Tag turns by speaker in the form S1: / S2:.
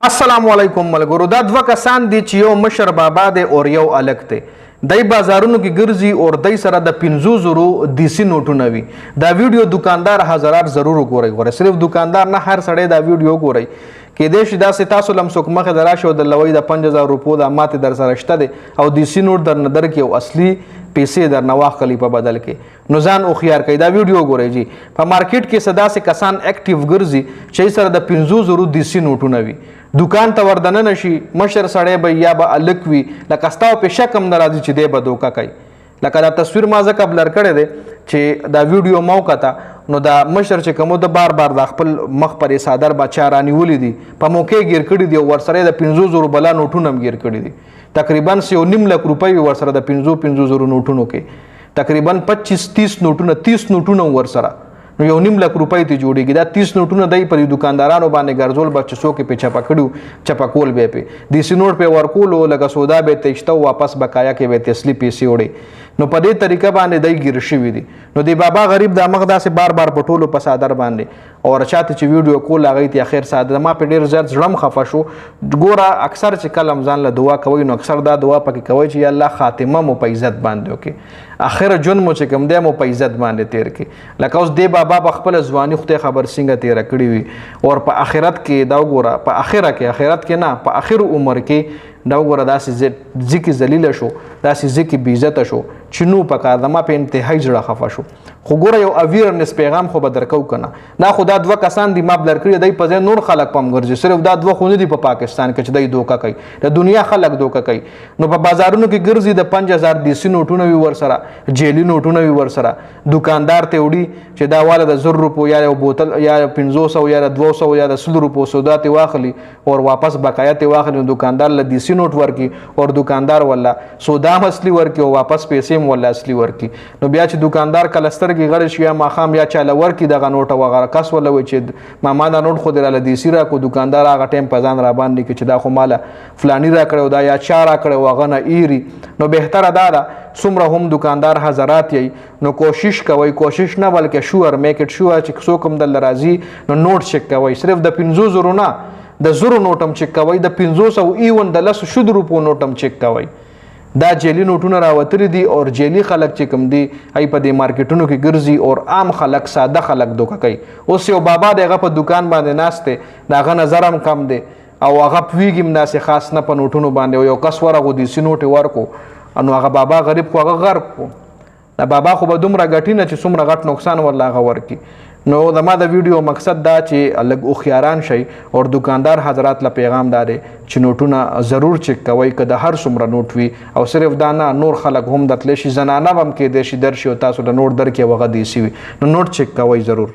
S1: السلام علیکم ملګرو. دا دوه کسان دي چې یو مشر بابا دی او یو الک دی. دای بازارونو کې ګرځي او دای سره د 500 دیسی نوټونه وي. دا ویډیو دکاندار حضرات ضرور وګورئ. صرف دکاندار نه، هر سړی دا ویډیو وګورئ. کې دې شي داسې تاسو لم څوک مخه دراشه او د لوی د 5000 روپو د ماته در سره شته دی او دیسی نوټ در نه در کې او اصلي پیسې در نه واخلي په بدل کې. نو ځان او خيار کوي. دا ویډیو وګورئ جی. په مارکیټ کې صدا سے کسان اکټیو ګرځي چې سره د 500 دیسی نوټونه وي. دکان ته وردن نشي، مشر سړی به یا به الک وي، لکه ستاو په شک هم ناراضي چې دی به دوکا کوي. لکه دا تصویر ما ځکه بلر کړی دی چې دا ویډیو مو کته نو دا مشر چې کوم د بار بار د خپل مخ پر صادر بچا رانیولې دي په موقع گیر کړی دی او ورسره د 500 بلا نوټونه هم گیر کړی دي. تقریبا 1.5 لک روپۍ ورسره د 500 نوټونو کې تقریبا 25-30 نوټونه 30 نوټونه ورسره نو 1.5 لک روپۍ ته جوړیږي. دا 30 نوټونه دای پر دکاندارانو باندې ګرځول بچ څوک په چپا کړو چپا کول به په دیسی نوټ په ورکول او لګه سودا به تشته واپس بقایا کې به تسلی پیسې وړي. نو په دې طریقه باندې دای ګیر شوی دي. نو دی بابا غریب د مغدا سے بار بار پټولو په صادر باندې او چاته چې ویډیو کول هغه ته اخر صادر ما په ډیر زړه زړم خفه شو. ګوره اکثر چې کلم ځان له دعا کوي نو اکثر دا دعا پکې کوي چې الله خاتمه مو په عزت باندې وکي، اخر جون مو چې کوم دی مو په عزت باندې تیر کې. لکه اوس دی بابا په خپل ځواني خدای خبر څنګه تیر کړی وي او په آخرت کې دا وګوره، په آخرت کې نه، په آخر عمر کې دا وګوره داسې ځکه ذلیل شو، داسې ځکه بې عزت شو چې نو په کار دما په انتهایی زړه خفه شو. خو ګوره یو اویرنس پیغام خو به درکو کنه. نه خدا دوه کسان دي ما بلر کړی دی په ځای نور خلک پم ګرځي. صرف دا دوه خو نه دي په پاکستان کې چې دی دوکا کوي، د دنیا خلک دوکا کوي. نو په بازارونو کې ګرځي د 5000 دیسی نوټونه وي ورسره، جیلی نوټونه وي ورسره. دکاندار ته وړي چې دا والا د 100 روپو یا یو بوتل یا 500 یا 200 یا 100 روپو سودا ته واخلي او واپس بقایا ته واخلي. دکاندار له دیسی نوټ ورکی او دکاندار ولا سودا اصلي ورکی او واپس پیسې هم ولا اصلي ورکی. نو بیا چې دکاندار کلستر کې غړ شي یا ماخام یا چاله ورکی دغه نوټه وغیرہ کس ولا و چې ما دا نوټ خو دراله دیسی را کو دکاندار هغه ټیم په ځان را باندې کې چې دا خو مال فلانی را کړو دا یا چا را کړو هغه نه ایری. نو بهتره دا څومره هم دکاندار حضرات یې نو کوشش کوي، کوشش نه بلکې شور میک اټ شور چې څوک هم دل راضي نو نوټ چک کوي. صرف د 500 نه د 0 نوټم چک کوي، د 500 ایون د 100 روپو نوټم چک کوي. دا جیلی نوټونه راوتري دي او جیلی خلک چې کوم دي ای په دې مارکیټونو کې ګرځي او عام خلک ساده خلک دوکه کوي. اوس یو بابا دغه په دکان باندې ناشته داغه نظر هم کم دی او هغه پیګم داسې خاص نه په نوټونو باندې یو کس ورغو دي سینوټ ورکو انو هغه بابا غریب خو هغه غرق کو. دا بابا خو به دومره غټی نه چې څومره غټ نقصان ورلا هغه ورکی. نو زما د ویډیو مقصد دا چې الګ او خياران شي او دکاندار حضرات له پیغام داري چې نوټونه ضرور چک کوي که د هر څومره نوټ وي او صرف دا نه نور خلک هم د تلشي زنانه هم کې د شي درشي او تاسو د نوټ در کې وغه دی سی وي نو نوټ چک کوي ضرور.